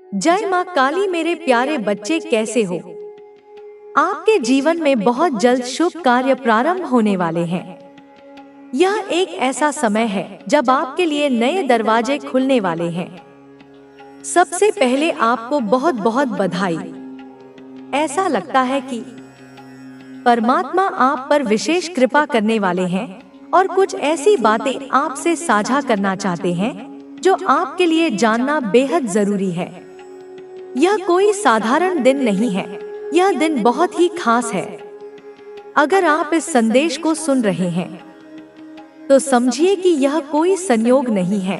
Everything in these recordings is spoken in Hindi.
जय माँ काली। मेरे प्यारे बच्चे कैसे हो? आपके जीवन में बहुत जल्द शुभ कार्य प्रारंभ होने वाले हैं। यह एक ऐसा समय है जब आपके लिए नए दरवाजे खुलने वाले हैं। सबसे पहले आपको बहुत बहुत बधाई। ऐसा लगता है कि परमात्मा आप पर विशेष कृपा करने वाले हैं और कुछ ऐसी बातें आपसे साझा करना चाहते हैं जो आपके लिए जानना बेहद जरूरी है। यह कोई साधारण दिन नहीं है, यह दिन बहुत ही खास है। अगर आप इस संदेश को सुन रहे हैं तो समझिए कि यह कोई संयोग नहीं है।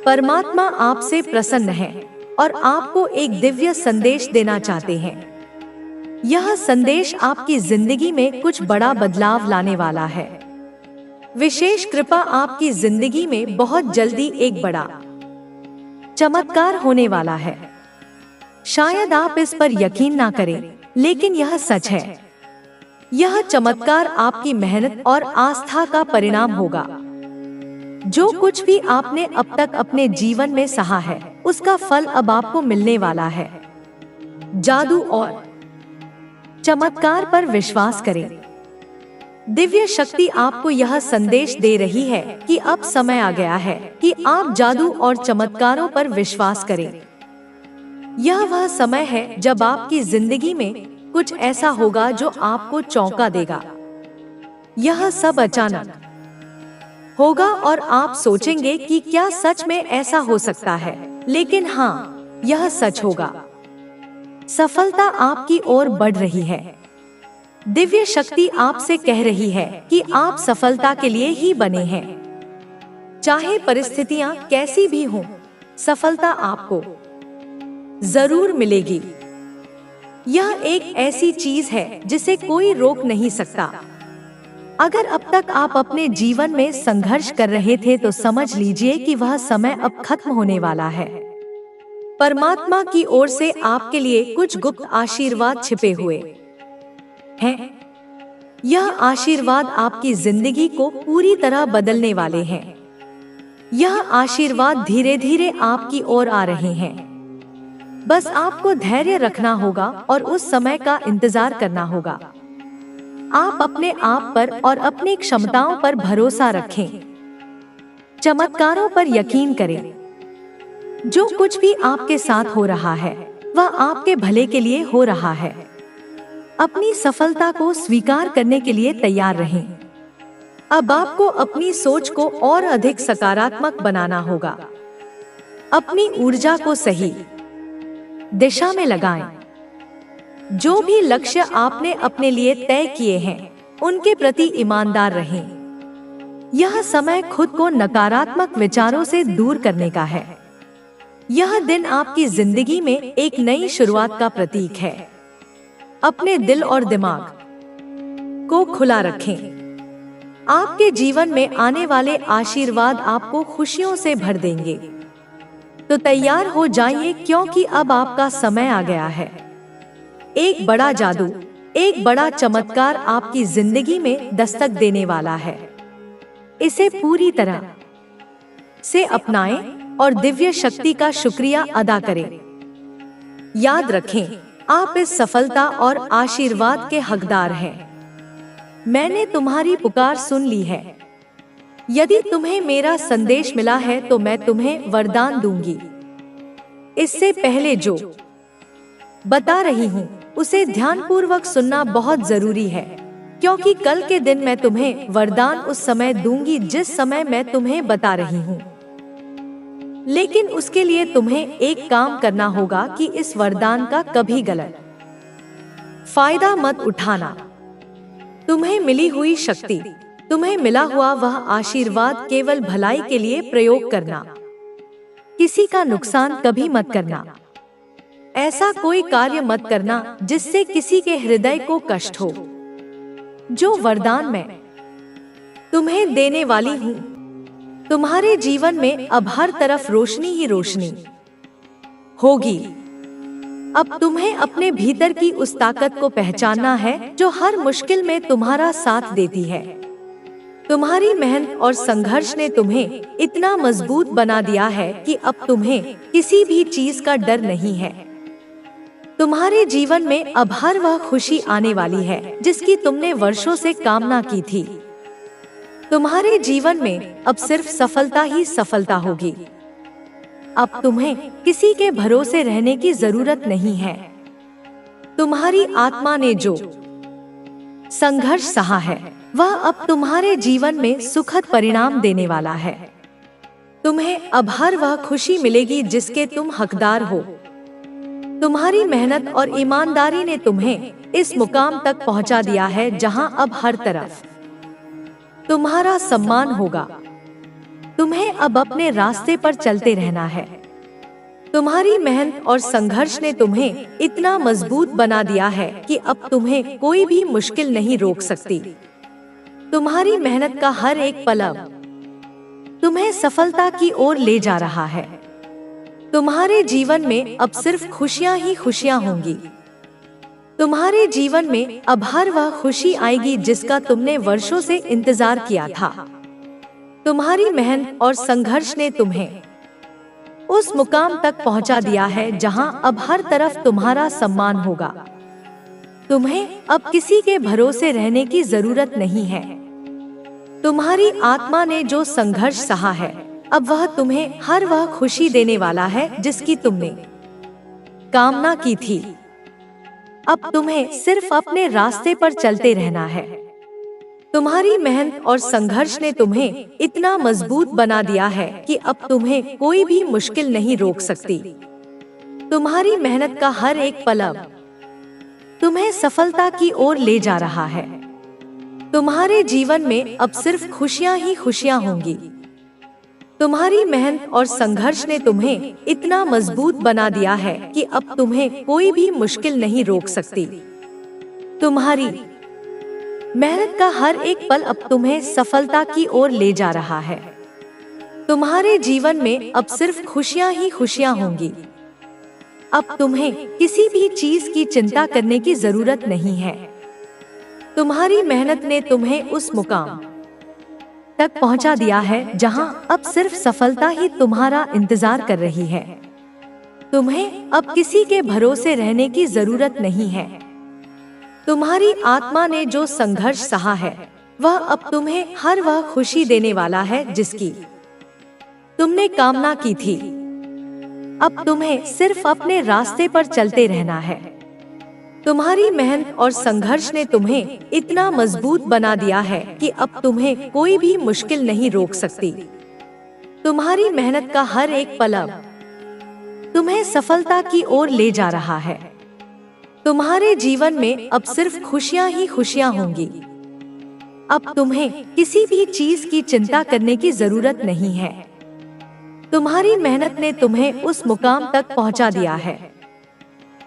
परमात्मा आपसे प्रसन्न है और आपको एक दिव्य संदेश देना चाहते हैं। यह संदेश आपकी जिंदगी में कुछ बड़ा बदलाव लाने वाला है। विशेष कृपा आपकी जिंदगी में बहुत जल्दी एक बड़ा चमत्कार होने वाला है। शायद आप इस पर यकीन ना करें, लेकिन यह सच है। यह चमत्कार आपकी मेहनत और आस्था का परिणाम होगा। जो कुछ भी आपने अब तक अपने जीवन में सहा है, उसका फल अब आपको मिलने वाला है। जादू और चमत्कार पर विश्वास करें। दिव्य शक्ति आपको यह संदेश दे रही है कि अब समय आ गया है कि आप जादू और चमत्कारों पर विश्वास करें। यह वह समय है जब आपकी जिंदगी में कुछ ऐसा होगा जो आपको चौंका देगा। यह सब अचानक होगा और आप सोचेंगे कि क्या सच में ऐसा हो सकता है, लेकिन हाँ, यह सच होगा। सफलता आपकी ओर बढ़ रही है। दिव्य शक्ति आपसे कह रही है कि आप सफलता के लिए ही बने हैं। चाहे परिस्थितियां कैसी भी हों, सफलता आपको जरूर मिलेगी। यह एक ऐसी चीज है जिसे कोई रोक नहीं सकता। अगर अब तक आप अपने जीवन में संघर्ष कर रहे थे तो समझ लीजिए कि वह समय अब खत्म होने वाला है। परमात्मा की ओर से आपके लिए कुछ गुप्त आशीर्वाद छिपे हुए हैं। यह आशीर्वाद आपकी जिंदगी को पूरी तरह बदलने वाले हैं। यह आशीर्वाद धीरे धीरे आपकी ओर आ रहे हैं। बस आपको धैर्य रखना होगा और उस समय का इंतजार करना होगा। आप अपने आप पर और अपनी क्षमताओं पर भरोसा रखें। चमत्कारों पर यकीन करें। जो कुछ भी आपके साथ हो रहा है, वह आपके भले के लिए हो रहा है। अपनी सफलता को स्वीकार करने के लिए तैयार रहें। अब आपको अपनी सोच को और अधिक सकारात्मक बनाना होगा। अपनी ऊर्जा को सही दिशा में लगाएं। जो भी लक्ष्य आपने अपने लिए तय किए हैं, उनके प्रति ईमानदार रहें। यह समय खुद को नकारात्मक विचारों से दूर करने का है। यह दिन आपकी जिंदगी में एक नई शुरुआत का प्रतीक है। अपने दिल और दिमाग को खुला रखें। आपके जीवन में आने वाले आशीर्वाद आपको खुशियों से भर देंगे। तो तैयार हो जाइए, क्योंकि अब आपका समय आ गया है। एक बड़ा जादू, एक बड़ा चमत्कार आपकी जिंदगी में दस्तक देने वाला है। इसे पूरी तरह से अपनाएं और दिव्य शक्ति का शुक्रिया अदा करें। याद रखें, आप इस सफलता और आशीर्वाद के हकदार हैं। मैंने तुम्हारी पुकार सुन ली है। यदि तुम्हें मेरा संदेश मिला है तो मैं तुम्हें वरदान दूंगी। इससे पहले जो बता रही हूँ उसे ध्यानपूर्वक सुनना बहुत जरूरी है, क्योंकि कल के दिन मैं तुम्हें वरदान उस समय दूंगी जिस समय मैं तुम्हें बता रही हूँ। लेकिन उसके लिए तुम्हें एक काम करना होगा कि इस वरदान का कभी गलत फायदा मत उठाना। तुम्हें मिली हुई शक्ति, तुम्हें मिला हुआ वह आशीर्वाद केवल भलाई के लिए प्रयोग करना। किसी का नुकसान कभी मत करना। ऐसा कोई कार्य मत करना जिससे किसी के हृदय को कष्ट हो। जो वरदान मैं तुम्हें देने वाली हूँ, तुम्हारे जीवन में अब हर तरफ रोशनी ही रोशनी होगी। अब तुम्हें अपने भीतर की उस ताकत को पहचानना है जो हर मुश्किल में तुम्हारा साथ देती है। तुम्हारी मेहनत और संघर्ष ने तुम्हें इतना मजबूत बना दिया है कि अब तुम्हें किसी भी चीज का डर नहीं है। तुम्हारे जीवन में अब हर वह खुशी आने वाली है जिसकी तुमने वर्षों से कामना की थी। तुम्हारे जीवन में अब सिर्फ सफलता ही सफलता होगी। अब तुम्हें किसी के भरोसे रहने की जरूरत नहीं है। तुम्हारी आत्मा ने जो संघर्ष सहा है वह अब तुम्हारे जीवन में सुखद परिणाम देने वाला है। तुम्हें अब हर वह खुशी मिलेगी जिसके तुम हकदार हो। तुम्हारी मेहनत और ईमानदारी ने तुम्हें इस मुकाम तक पहुंचा दिया है जहां अब हर तरफ तुम्हारा सम्मान होगा। तुम्हें अब अपने रास्ते पर चलते रहना है। तुम्हारी मेहनत और संघर्ष ने तुम्हें इतना मजबूत बना दिया है कि अब तुम्हें कोई भी मुश्किल नहीं रोक सकती। तुम्हारी मेहनत का हर एक पल अब तुम्हें सफलता की ओर ले जा रहा है। तुम्हारे जीवन में अब सिर्फ खुशियां ही खुशियां होंगी। तुम्हारे जीवन में अब हर वह खुशी आएगी जिसका तुमने वर्षों से इंतजार किया था। तुम्हारी मेहनत और संघर्ष ने तुम्हें उस मुकाम तक पहुंचा दिया है जहां अब हर तरफ तुम्हारा सम्मान होगा। तुम्हें अब किसी के भरोसे रहने की जरूरत नहीं है। तुम्हारी आत्मा ने जो संघर्ष सहा है अब वह तुम्हें हर वह खुशी देने वाला है जिसकी तुमने कामना की थी। अब तुम्हें सिर्फ अपने रास्ते पर चलते रहना है। तुम्हारी मेहनत और संघर्ष ने तुम्हें इतना मजबूत बना दिया है कि अब तुम्हें कोई भी मुश्किल नहीं रोक सकती। तुम्हारी मेहनत का हर एक पल अब तुम्हें सफलता की ओर ले जा रहा है। तुम्हारे जीवन में अब सिर्फ खुशियां ही खुशियां होंगी। तुम्हारी मेहनत और संघर्ष ने तुम्हें इतना मजबूत बना दिया है कि अब तुम्हें कोई भी मुश्किल नहीं रोक सकती। तुम्हारी मेहनत का हर एक पल अब तुम्हें सफलता की ओर ले जा रहा है। तुम्हारे जीवन में अब सिर्फ खुशियां ही खुशियां होंगी। अब तुम्हें किसी भी चीज की चिंता करने की जरूरत नहीं है। तुम्हारी मेहनत ने तुम्हें उस मुकाम तक पहुंचा दिया है जहां अब सिर्फ सफलता ही तुम्हारा इंतजार कर रही है। तुम्हें अब किसी के भरोसे रहने की जरूरत नहीं है। तुम्हारी आत्मा ने जो संघर्ष सहा है वह अब तुम्हें हर वह खुशी देने वाला है जिसकी तुमने कामना की थी। अब तुम्हें सिर्फ अपने रास्ते पर चलते रहना है। तुम्हारी मेहनत और संघर्ष ने तुम्हें इतना मजबूत बना दिया है कि अब तुम्हें कोई भी मुश्किल नहीं रोक सकती। तुम्हारी मेहनत का हर एक पल अब तुम्हें सफलता की ओर ले जा रहा है। तुम्हारे जीवन में अब सिर्फ खुशियां ही खुशियां होंगी। अब तुम्हें किसी भी चीज की चिंता करने की जरूरत नहीं है। तुम्हारी मेहनत ने तुम्हें उस मुकाम तक पहुंचा दिया है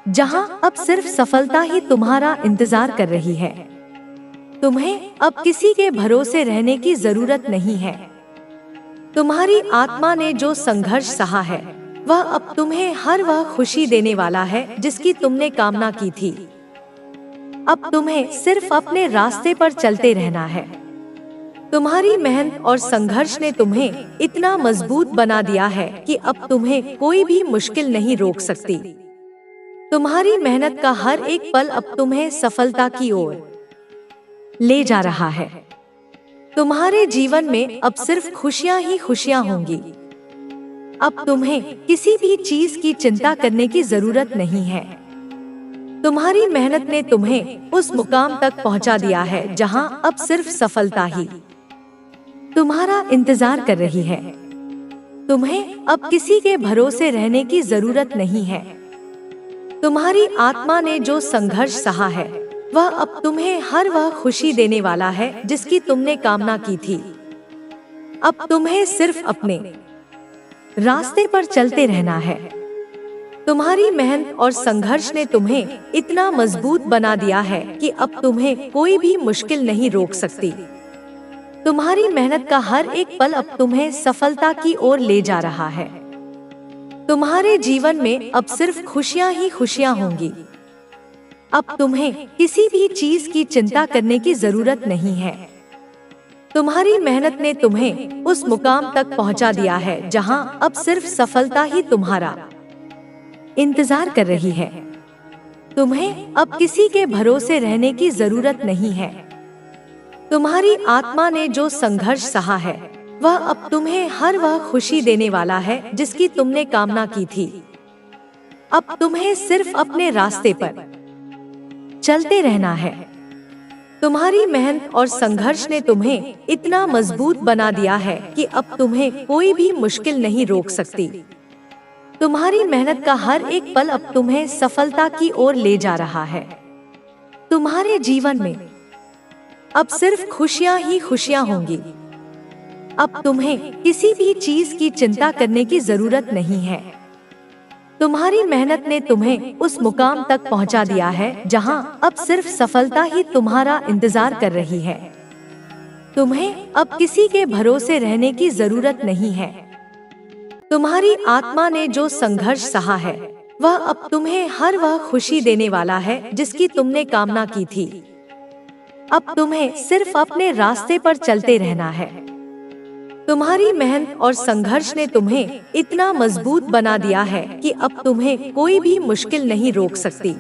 जहां अब सिर्फ सफलता ही तुम्हारा इंतजार कर रही है। तुम्हें अब किसी के भरोसे रहने की जरूरत नहीं है। तुम्हारी आत्मा ने जो संघर्ष सहा है वह अब तुम्हें हर वह खुशी देने वाला है जिसकी तुमने कामना की थी। अब तुम्हें सिर्फ अपने रास्ते पर चलते रहना है। तुम्हारी मेहनत और संघर्ष ने तुम्हें इतना मजबूत बना दिया है कि अब तुम्हें कोई भी मुश्किल नहीं रोक सकती। तुम्हारी मेहनत का हर एक पल अब तुम्हें सफलता की ओर ले जा रहा है। तुम्हारे जीवन में अब सिर्फ खुशियां ही खुशियां होंगी। अब तुम्हें किसी भी चीज की चिंता करने की जरूरत नहीं है। तुम्हारी मेहनत ने तुम्हें उस मुकाम तक पहुंचा दिया है जहां अब सिर्फ सफलता ही तुम्हारा इंतजार कर रही है। तुम्हें अब किसी के भरोसे रहने की जरूरत नहीं है। तुम्हारी आत्मा ने जो संघर्ष सहा है वह अब तुम्हें हर वह खुशी देने वाला है जिसकी तुमने कामना की थी। अब तुम्हें सिर्फ अपने रास्ते पर चलते रहना है। तुम्हारी मेहनत और संघर्ष ने तुम्हें इतना मजबूत बना दिया है कि अब तुम्हें कोई भी मुश्किल नहीं रोक सकती। तुम्हारी मेहनत का हर एक पल अब तुम्हें सफलता की ओर ले जा रहा है। तुम्हारे जीवन में अब सिर्फ खुशियां ही खुशियां होंगी। अब तुम्हें किसी भी चीज की चिंता करने की जरूरत नहीं है। तुम्हारी मेहनत ने तुम्हें उस मुकाम तक पहुंचा दिया है जहां अब सिर्फ सफलता ही तुम्हारा इंतजार कर रही है। तुम्हें अब किसी के भरोसे रहने की जरूरत नहीं है। तुम्हारी आत्मा ने जो संघर्ष सहा है वह अब तुम्हें हर वह खुशी देने वाला है जिसकी तुमने कामना की थी। अब तुम्हें सिर्फ अपने रास्ते पर चलते रहना है। तुम्हारी मेहनत और संघर्ष ने तुम्हें इतना मजबूत बना दिया है कि अब तुम्हें कोई भी मुश्किल नहीं रोक सकती। तुम्हारी मेहनत का हर एक पल अब तुम्हें सफलता की ओर ले जा रहा है। तुम्हारे जीवन में अब सिर्फ खुशियां ही खुशियां होंगी। अब तुम्हें किसी भी चीज की चिंता करने की जरूरत नहीं है। तुम्हारी मेहनत ने तुम्हें उस मुकाम तक पहुंचा दिया है जहां अब सिर्फ सफलता ही तुम्हारा इंतजार कर रही है। तुम्हें अब किसी के भरोसे रहने की जरूरत नहीं है। तुम्हारी आत्मा ने जो संघर्ष सहा है वह अब तुम्हें हर वह खुशी देने वाला है जिसकी तुमने कामना की थी। अब तुम्हें सिर्फ अपने रास्ते पर चलते रहना है। तुम्हारी मेहनत और संघर्ष ने तुम्हें इतना मजबूत बना दिया है कि अब तुम्हें कोई भी मुश्किल नहीं रोक सकती।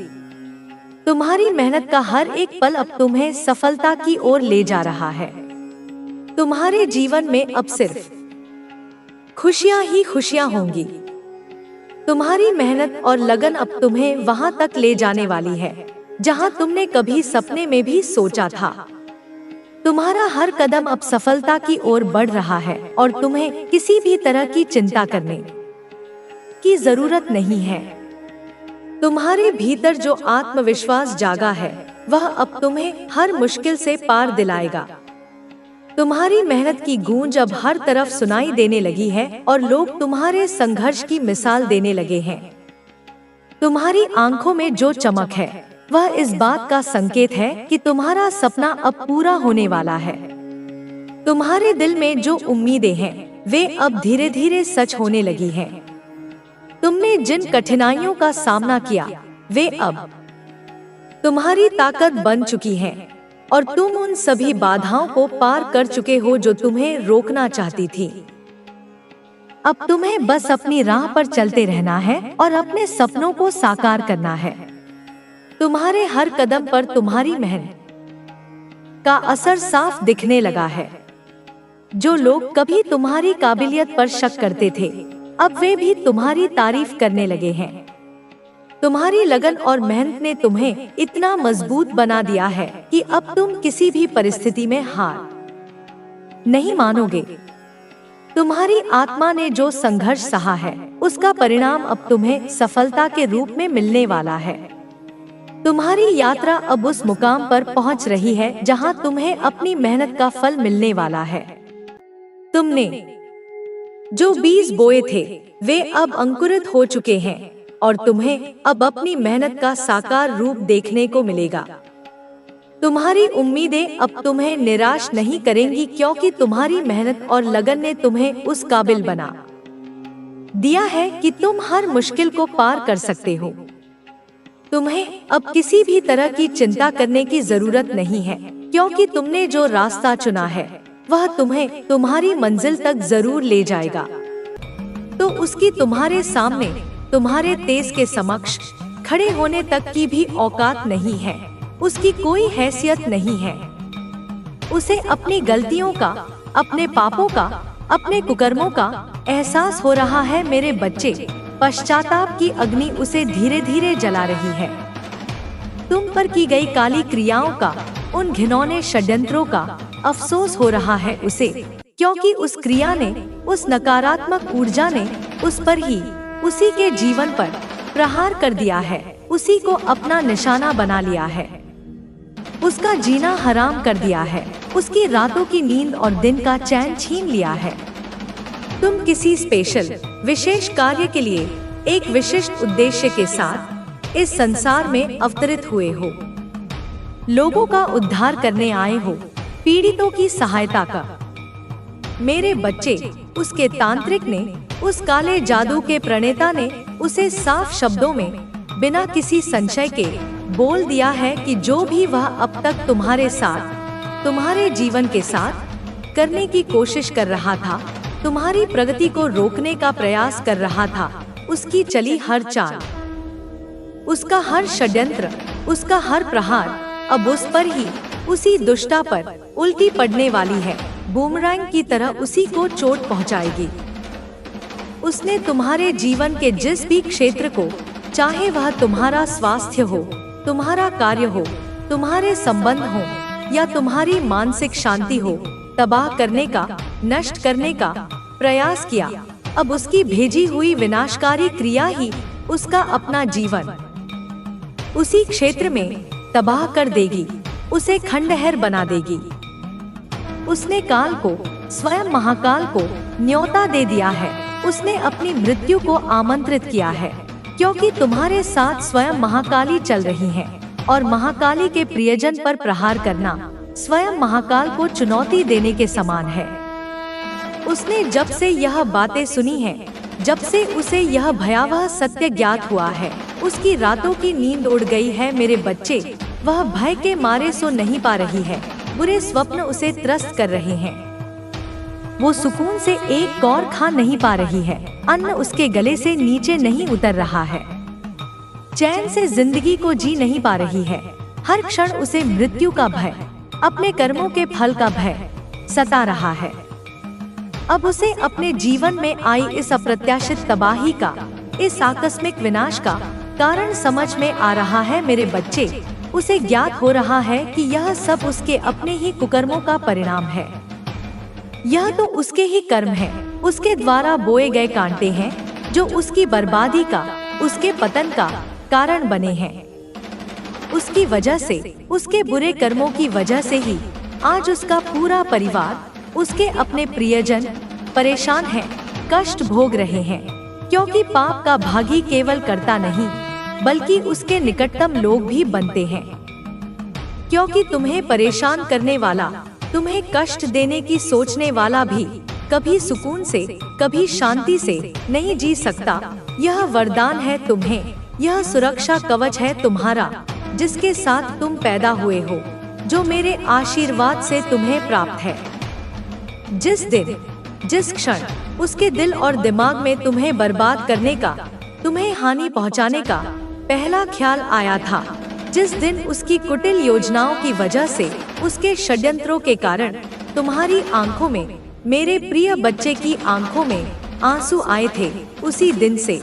तुम्हारी मेहनत का हर एक पल अब तुम्हें सफलता की ओर ले जा रहा है। तुम्हारे जीवन में अब सिर्फ खुशियां ही खुशियां होंगी। तुम्हारी मेहनत और लगन अब तुम्हें वहां तक ले जाने वाली है जहां तुमने कभी सपने में भी सोचा था। तुम्हारा हर कदम अब सफलता की ओर बढ़ रहा है और तुम्हें किसी भी तरह की चिंता करने की जरूरत नहीं है। तुम्हारे भीतर जो आत्मविश्वास जागा है वह अब तुम्हें हर मुश्किल से पार दिलाएगा। तुम्हारी मेहनत की गूंज अब हर तरफ सुनाई देने लगी है और लोग तुम्हारे संघर्ष की मिसाल देने लगे हैं। तुम्हारी आंखों में जो चमक है वह इस बात का संकेत है कि तुम्हारा सपना अब पूरा होने वाला है। तुम्हारे दिल में जो उम्मीदें हैं वे अब धीरे धीरे सच होने लगी हैं। तुमने जिन कठिनाइयों का सामना किया वे अब तुम्हारी ताकत बन चुकी हैं और तुम उन सभी बाधाओं को पार कर चुके हो जो तुम्हें रोकना चाहती थी। अब तुम्हें बस अपनी राह पर चलते रहना है और अपने सपनों को साकार करना है। तुम्हारे हर कदम पर तुम्हारी मेहनत का असर साफ दिखने लगा है। जो लोग कभी तुम्हारी काबिलियत पर शक करते थे अब वे भी तुम्हारी तारीफ करने लगे हैं। तुम्हारी लगन और मेहनत ने तुम्हें इतना मजबूत बना दिया है कि अब तुम किसी भी परिस्थिति में हार नहीं मानोगे। तुम्हारी आत्मा ने जो संघर्ष सहा है उसका परिणाम अब तुम्हें सफलता के रूप में मिलने वाला है। तुम्हारी यात्रा अब उस मुकाम पर पहुंच रही है जहां तुम्हें अपनी मेहनत का फल मिलने वाला है। तुमने जो बीज बोए थे वे अब अंकुरित हो चुके हैं और तुम्हें अब अपनी मेहनत का साकार रूप देखने को मिलेगा। तुम्हारी उम्मीदें अब तुम्हें निराश नहीं करेंगी क्योंकि तुम्हारी मेहनत और लगन ने तुम्हें उस काबिल बना दिया है कि तुम हर मुश्किल को पार कर सकते हो। तुम्हें अब किसी भी तरह की चिंता करने की जरूरत नहीं है क्योंकि तुमने जो रास्ता चुना है वह तुम्हें तुम्हारी मंजिल तक जरूर ले जाएगा। तो उसकी तुम्हारे सामने तुम्हारे तेज के समक्ष खड़े होने तक की भी औकात नहीं है। उसकी कोई हैसियत नहीं है। उसे अपनी गलतियों का, अपने पापों का, अपने कुकर्मों का एहसास हो रहा है। मेरे बच्चे, पश्चाताप की अग्नि उसे धीरे धीरे जला रही है। तुम पर की गई काली क्रियाओं का, उन घिनौने षड्यंत्रों का अफसोस हो रहा है उसे, क्योंकि उस क्रिया ने, उस नकारात्मक ऊर्जा ने उस पर ही, उसी के जीवन पर प्रहार कर दिया है। उसी को अपना निशाना बना लिया है। उसका जीना हराम कर दिया है। उसकी रातों की नींद और दिन का चैन छीन लिया है। तुम किसी स्पेशल, विशेष कार्य के लिए एक विशिष्ट उद्देश्य के साथ इस संसार में अवतरित हुए हो। लोगों का उद्धार करने आए हो, पीड़ितों की सहायता का। मेरे बच्चे, उसके तांत्रिक ने, उस काले जादू के प्रणेता ने उसे साफ शब्दों में बिना किसी संशय के बोल दिया है कि जो भी वह अब तक तुम्हारे साथ, तुम्हारे जीवन के साथ करने की कोशिश कर रहा था, तुम्हारी प्रगति को रोकने का प्रयास कर रहा था। उसकी चली हर चाल, उसका हर षड्यंत्र, उसका हर प्रहार अब उस पर ही, उसी दुष्टा पर उल्टी पड़ने वाली है। बूमरैंग की तरह उसी को चोट पहुंचाएगी। उसने तुम्हारे जीवन के जिस भी क्षेत्र को, चाहे वह तुम्हारा स्वास्थ्य हो, तुम्हारा कार्य हो, तुम्हारे संबंध हो या तुम्हारी मानसिक शांति हो, तबाह करने का, नष्ट करने का प्रयास किया। अब उसकी भेजी हुई विनाशकारी क्रिया ही उसका अपना जीवन उसी क्षेत्र में तबाह कर देगी, उसे खंडहर बना देगी। उसने काल को, स्वयं महाकाल को न्योता दे दिया है। उसने अपनी मृत्यु को आमंत्रित किया है, क्योंकि तुम्हारे साथ स्वयं महाकाली चल रही हैं और महाकाली के प्रियजन पर प्रहार करना स्वयं महाकाल को चुनौती देने के समान है। उसने जब से यह बातें सुनी हैं, जब से उसे यह भयावह सत्य ज्ञात हुआ है, उसकी रातों की नींद उड़ गई है मेरे बच्चे। वह भय के मारे सो नहीं पा रही है, बुरे स्वप्न उसे त्रस्त कर रहे हैं। वो सुकून से एक कौर खा नहीं पा रही है, अन्न उसके गले से नीचे नहीं उतर रहा है, चैन से जिंदगी को जी नहीं पा रही है। हर क्षण उसे मृत्यु का भय, अपने कर्मों के फल का भय सता रहा है। अब उसे अपने जीवन में आई इस अप्रत्याशित तबाही का, इस आकस्मिक विनाश का कारण समझ में आ रहा है मेरे बच्चे। उसे ज्ञात हो रहा है कि यह सब उसके अपने ही कुकर्मों का परिणाम है। यह तो उसके ही कर्म है, उसके द्वारा बोए गए कांटे हैं जो उसकी बर्बादी का, उसके पतन का कारण बने हैं। उसकी वजह से, उसके बुरे कर्मों की वजह से ही आज उसका पूरा परिवार, उसके अपने प्रियजन परेशान हैं, कष्ट भोग रहे हैं। क्योंकि पाप का भागी केवल कर्ता नहीं, बल्कि उसके निकटतम लोग भी बनते हैं। क्योंकि तुम्हें परेशान करने वाला, तुम्हें कष्ट देने की सोचने वाला भी कभी सुकून से, कभी शांति से नहीं जी सकता। यह वरदान है तुम्हें, यह सुरक्षा कवच है तुम्हारा, जिसके साथ तुम पैदा हुए हो, जो मेरे आशीर्वाद से तुम्हें प्राप्त है। जिस दिन, जिस क्षण उसके दिल और दिमाग में तुम्हें बर्बाद करने का, तुम्हें हानि पहुंचाने का पहला ख्याल आया था, जिस दिन उसकी कुटिल योजनाओं की वजह से, उसके षड्यंत्रों के कारण तुम्हारी आंखों में, मेरे प्रिय बच्चे की आंखों में आंसू आए थे, उसी दिन से,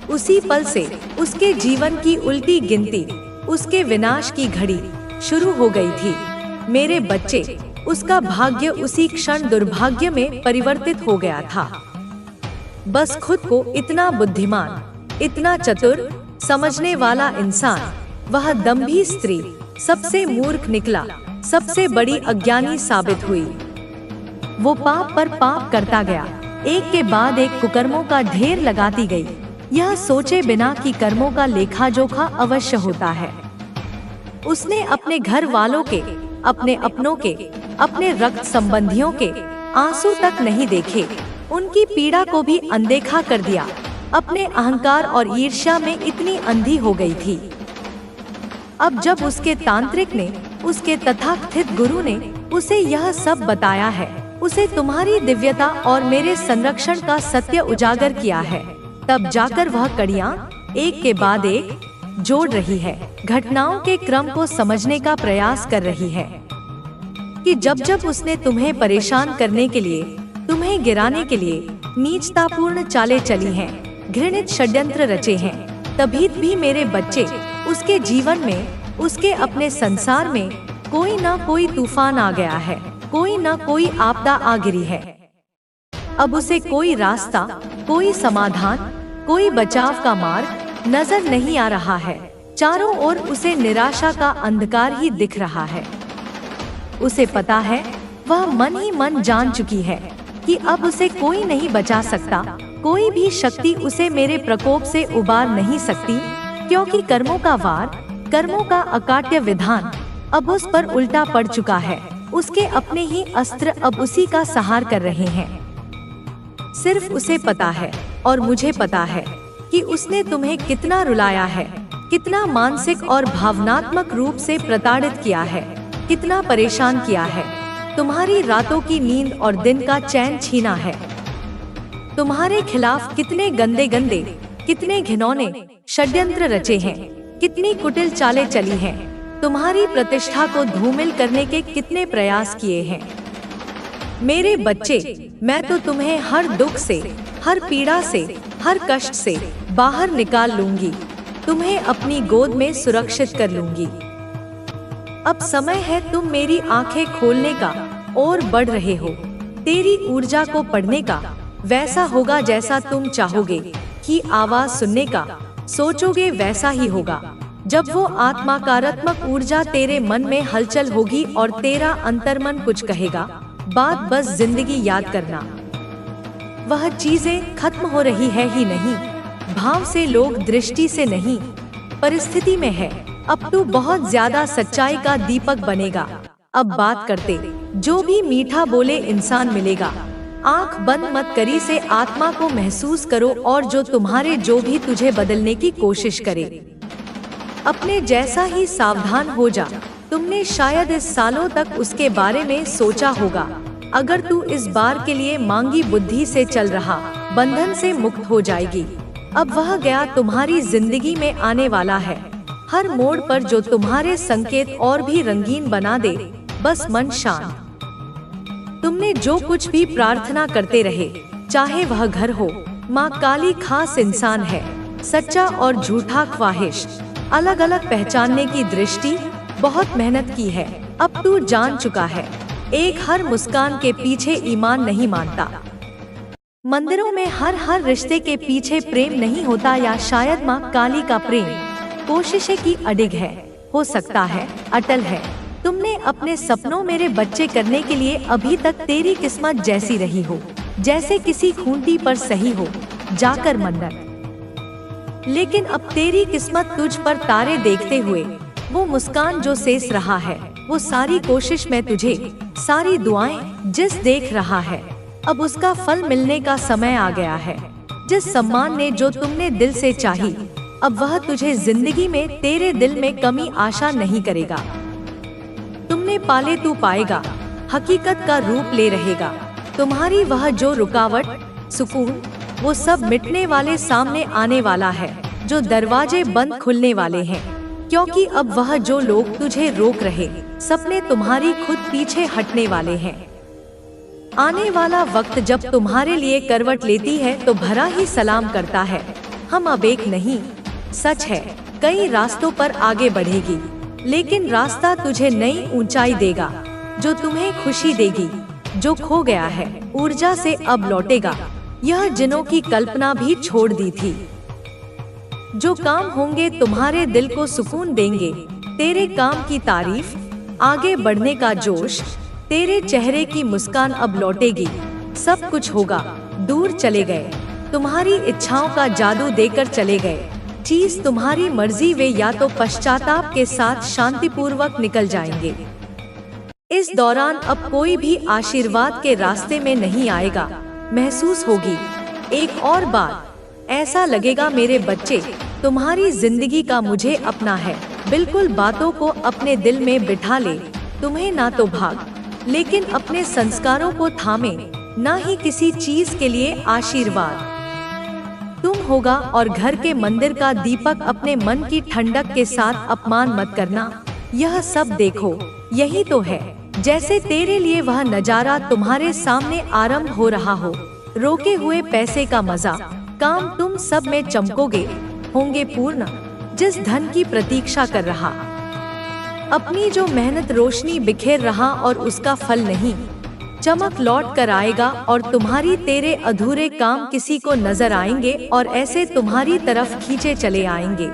उसी पल से उसके जीवन की उल्टी गिनती, उसके विनाश की घड़ी शुरू हो गई थी मेरे बच्चे। उसका भाग्य उसी क्षण दुर्भाग्य में परिवर्तित हो गया था। बस खुद को इतना बुद्धिमान, इतना चतुर समझने वाला इंसान, वह दंभी स्त्री सबसे मूर्ख निकला, सबसे बड़ी अज्ञानी साबित हुई। वो पाप पर पाप करता गया, एक के बाद एक कुकर्मों का ढेर लगाती गई, यह सोचे बिना कि कर्मों का लेखा जोखा अवश्य होता है। उसने अपने घर वालों के, अपने अपनों के, अपने रक्त संबंधियों के आंसू तक नहीं देखे, उनकी पीड़ा को भी अनदेखा कर दिया। अपने अहंकार और ईर्ष्या में इतनी अंधी हो गई थी। अब जब उसके तांत्रिक ने, उसके तथाकथित गुरु ने उसे यह सब बताया है, उसे तुम्हारी दिव्यता और मेरे संरक्षण का सत्य उजागर किया है, तब जाकर वह कड़ियां एक के बाद एक जोड़ रही है, घटनाओं के क्रम को समझने का प्रयास कर रही है कि जब जब उसने तुम्हें परेशान करने के लिए, तुम्हें गिराने के लिए नीचतापूर्ण चालें चली हैं, घृणित षड्यंत्र रचे हैं, तभी भी मेरे बच्चे, उसके जीवन में, उसके अपने संसार में कोई ना कोई तूफान आ गया है, कोई ना कोई आपदा आ गिरी है। अब उसे कोई रास्ता, कोई समाधान, कोई बचाव का मार्ग नजर नहीं आ रहा है। चारों ओर उसे निराशा का अंधकार ही दिख रहा है। उसे पता है, वह मन ही मन जान चुकी है कि अब उसे कोई नहीं बचा सकता, कोई भी शक्ति उसे मेरे प्रकोप से उबार नहीं सकती, क्योंकि कर्मों का वार, कर्मों का अकाट्य विधान अब उस पर उल्टा पड़ चुका है। उसके अपने ही अस्त्र अब उसी का सहार कर रहे हैं। सिर्फ उसे पता है और मुझे पता है कि उसने तुम्हें कितना रुलाया है, कितना मानसिक और भावनात्मक रूप से प्रताड़ित किया है, कितना परेशान किया है। तुम्हारी रातों की नींद और दिन का चैन छीना है। तुम्हारे खिलाफ कितने गंदे गंदे, कितने घिनौने षड्यंत्र रचे हैं, कितनी कुटिल चालें चली हैं। तुम्हारी प्रतिष्ठा को धूमिल करने के कितने प्रयास किए हैं। मेरे बच्चे, मैं तो तुम्हें हर दुख से, हर पीड़ा से, हर कष्ट से बाहर निकाल लूंगी। तुम्हें अपनी गोद में सुरक्षित कर लूंगी। अब समय है तुम मेरी आंखें खोलने का और बढ़ रहे हो। तेरी ऊर्जा को पढ़ने का वैसा होगा जैसा तुम चाहोगे कि आवाज सुनने का सोचोगे वैसा ही होगा। जब वो आत्माकारात्मक ऊर्जा तेरे मन में हलचल होगी और तेरा अंतर्मन कुछ कहेगा, बात बस जिंदगी याद करना। वह चीजें खत्म हो रही है ही नहीं, भाव से, लोग दृष्टि से नहीं, परिस्थिति में है। अब तू बहुत ज्यादा सच्चाई का दीपक बनेगा। अब बात करते जो भी मीठा बोले इंसान मिलेगा। आंख बंद मत करी से आत्मा को महसूस करो, और जो तुम्हारे जो भी तुझे बदलने की कोशिश करे, अपने जैसा ही सावधान हो जा। तुमने शायद इस सालों तक उसके बारे में सोचा होगा। अगर तू इस बार के लिए मांगी बुद्धि से चल रहा, बंधन से मुक्त हो जाएगी। अब वह गया तुम्हारी जिंदगी में आने वाला है। हर मोड़ पर जो तुम्हारे संकेत और भी रंगीन बना दे, बस मन शांत। तुमने जो कुछ भी प्रार्थना करते रहे, चाहे वह घर हो, माँ काली खास इंसान है। सच्चा और झूठा ख्वाहिश अलग अलग पहचानने की दृष्टि, बहुत मेहनत की है। अब तू जान चुका है, एक हर मुस्कान के पीछे ईमान नहीं मानता। मंदिरों में हर रिश्ते के पीछे प्रेम नहीं होता, या शायद माँ काली का प्रेम कोशिशें की अडिग है, हो सकता है अटल है। तुमने अपने सपनों मेरे बच्चे करने के लिए अभी तक तेरी किस्मत जैसी रही हो, जैसे किसी खूंटी पर सही हो जाकर मन्नत। लेकिन अब तेरी किस्मत तुझ पर तारे देखते हुए, वो मुस्कान जो शेष रहा है, वो सारी कोशिश में तुझे, सारी दुआएं जिस देख रहा है, अब उसका फल मिलने का समय आ गया है। जिस सम्मान ने जो तुमने दिल से चाही, अब वह तुझे जिंदगी में तेरे दिल में कमी आशा नहीं करेगा। तुमने पाले तू पाएगा, हकीकत का रूप ले रहेगा। तुम्हारी वह जो रुकावट, सुकून, वो सब मिटने वाले सामने आने वाला है। जो दरवाजे बंद खुलने वाले हैं, क्योंकि अब वह जो लोग तुझे रोक रहे, सपने तुम्हारी खुद पीछे हटने वाले हैं। आने वाला वक्त जब तुम्हारे लिए करवट लेती है तो भरा ही सलाम करता है। हम अब एक नहीं, सच है, कई रास्तों पर आगे बढ़ेगी, लेकिन रास्ता तुझे नई ऊंचाई देगा, जो तुम्हें खुशी देगी। जो खो गया है, ऊर्जा से अब लौटेगा। यह जिनों की कल्पना भी छोड़ दी थी। जो काम होंगे तुम्हारे दिल को सुकून देंगे। तेरे काम की तारीफ, आगे बढ़ने का जोश, तेरे चेहरे की मुस्कान अब लौटेगी। सब कुछ होगा। दूर चले गए, तुम्हारी इच्छाओं का जादू देकर चले गए। चीज तुम्हारी मर्जी, वे या तो पश्चाताप के साथ शांतिपूर्वक निकल जाएंगे। इस दौरान अब कोई भी आशीर्वाद के रास्ते में नहीं आएगा। महसूस होगी एक और बात, ऐसा लगेगा मेरे बच्चे, तुम्हारी जिंदगी का मुझे अपना है। बिल्कुल बातों को अपने दिल में बिठा ले। तुम्हें ना तो भाग, लेकिन अपने संस्कारों को थामे, ना ही किसी चीज के लिए आशीर्वाद। तुम होगा और घर के मंदिर का दीपक। अपने मन की ठंडक के साथ अपमान मत करना। यह सब देखो, यही तो है। जैसे तेरे लिए वह नजारा तुम्हारे सामने आरंभ हो रहा हो। रोके हुए पैसे का मजा, काम तुम सब में चमकोगे, होंगे पूर्ण। जिस धन की प्रतीक्षा कर रहा, अपनी जो मेहनत रोशनी बिखेर रहा, और उसका फल नहीं, चमक लौट कर आएगा। और तुम्हारी तेरे अधूरे काम किसी को नजर आएंगे, और ऐसे तुम्हारी तरफ खींचे चले आएंगे।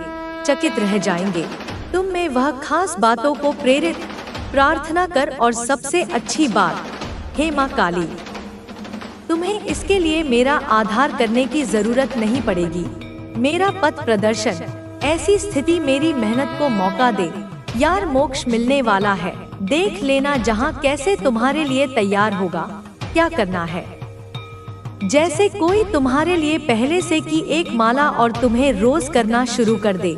चकित रह जाएंगे। तुम में वह खास बातों को प्रेरित प्रार्थना कर। और सबसे अच्छी बात, हे माँ काली, तुम्हें इसके लिए मेरा आधार करने की जरूरत नहीं पड़ेगी। मेरा पथ प्रदर्शन, ऐसी स्थिति मेरी मेहनत को मौका दे। यार मोक्ष मिलने वाला है, देख लेना जहाँ कैसे तुम्हारे लिए तैयार होगा। क्या करना है, जैसे कोई तुम्हारे लिए पहले से की एक माला और तुम्हें रोज करना शुरू कर दे।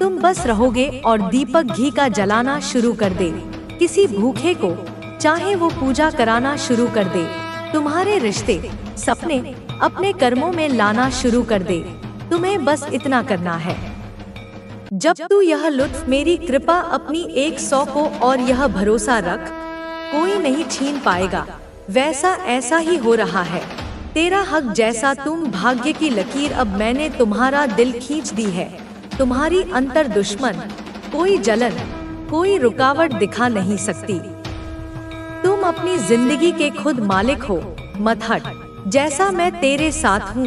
तुम बस रहोगे और दीपक घी का जलाना शुरू कर दे। किसी भूखे को, चाहे वो पूजा कराना शुरू कर दे, तुम्हारे रिश्ते, सपने अपने कर्मों में लाना शुरू कर दे। तुम्हें बस इतना करना है। जब तू यह लुत्फ, मेरी कृपा अपनी 100 को और यह भरोसा रख, कोई नहीं छीन पाएगा। वैसा ऐसा ही हो रहा है। तेरा हक जैसा तुम भाग्य की लकीर अब मैंने तुम्हारा दिल खींच दी है। तुम्हारी अंतर दुश्मन, कोई जलन, कोई रुकावट दिखा नहीं सकती। तुम अपनी जिंदगी के खुद मालिक हो, मत हट। जैसा मैं तेरे साथ हूँ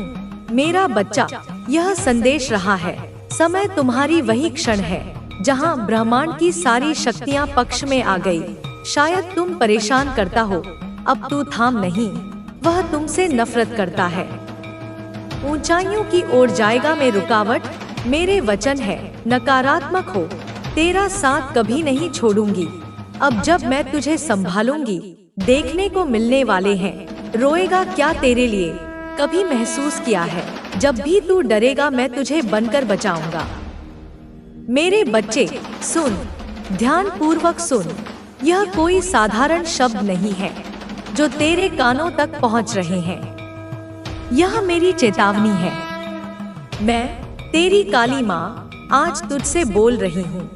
मेरा बच्चा, यह संदेश रहा है। समय तुम्हारी वही क्षण है जहाँ ब्रह्मांड की सारी शक्तियाँ पक्ष में आ गई। शायद तुम परेशान करता हो, अब तू थाम नहीं, वह तुमसे नफरत करता है। ऊंचाइयों की ओर जाएगा में रुकावट, मेरे वचन है नकारात्मक हो, तेरा साथ कभी नहीं छोड़ूंगी। अब जब मैं तुझे संभालूंगी, देखने को मिलने वाले हैं। रोएगा क्या तेरे लिए, कभी महसूस किया है? जब भी तू डरेगा मैं तुझे बनकर बचाऊंगा। मेरे बच्चे सुन, ध्यान पूर्वक सुन। यह कोई साधारण शब्द नहीं है जो तेरे कानों तक पहुंच रहे हैं। यह मेरी चेतावनी है। मैं तेरी काली माँ आज तुझसे बोल रही हूँ।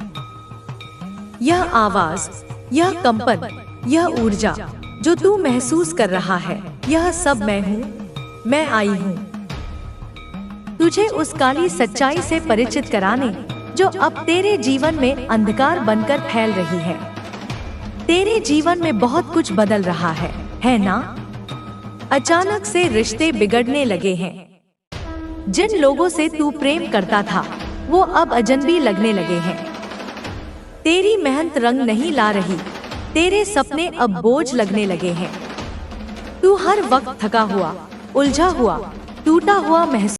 यह आवाज, यह कंपन, यह ऊर्जा जो तू महसूस कर रहा है, यह सब मैं हूँ। मैं आई हूँ तुझे उस काली सच्चाई से परिचित कराने जो अब तेरे जीवन में अंधकार बनकर फैल रही है। तेरे जीवन में बहुत कुछ बदल रहा है ना? अचानक से रिश्ते बिगड़ने लगे हैं। जिन लोगों से तू प्रेम करता था वो अब अजनबी लगने लगे हैं। तेरी मेहनत रंग नहीं ला रही, तेरे सपने अब बोझ लगने लगे हैं। तू हर वक्त थका हुआ, उलझा हुआ, टूटा हुआ महसूस